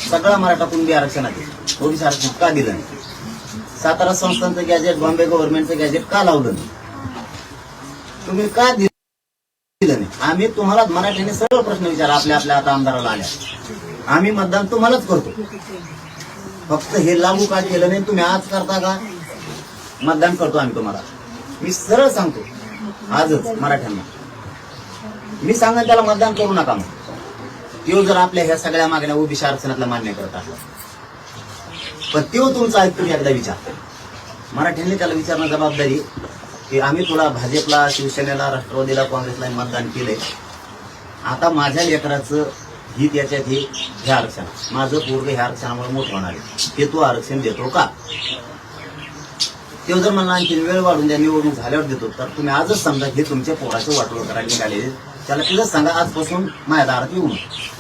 सगळा मराठा कुणबी आरक्षणात ओबीसी आरक्षण का दिलं नाही? सातारा संस्थांचं गॅजेट, बॉम्बे गव्हर्नमेंटचं गॅजेट का लावलं नाही? तुम्ही का दिलं नाही? आम्ही तुम्हाला मराठ्याने सर्व प्रश्न विचार आपल्या आता आमदाराला आल्या, आम्ही मतदान तुम्हालाच करतो. फक्त हे लागू का केलं नाही? तुम्ही आज करता का? मतदान करतो आम्ही तुम्हाला. मी सरळ सांगतो आजच मराठ्यांना, मी सांगा त्याला मतदान करू नका. मग तो जर आपल्या ह्या सगळ्या मागण्या ओबीसी आरक्षणातला मान्य करत असला, पण तो तुमचा ऐकून एकदा विचार. मराठ्यांनी त्याला विचारणं जबाबदारी की आम्ही तुला भाजपला, शिवसेनेला, राष्ट्रवादीला, काँग्रेसला मतदान केलंय, आता माझ्या लेकराचं हित याच्यात हे आरक्षण, माझं पूर्ण ह्या आरक्षणामुळे मोठं होणार आहे, ते तू आरक्षण देतो का? ते जर मला आणखी वेळ वाढून द्या, निवडणूक झाल्यावर देतो, तर तुम्ही आजच समजा हे तुमच्या पोराचं वाटोळ करायला निघाले, त्याला तिथंच सांगा आजपासून माझ्या दारात येऊ नये.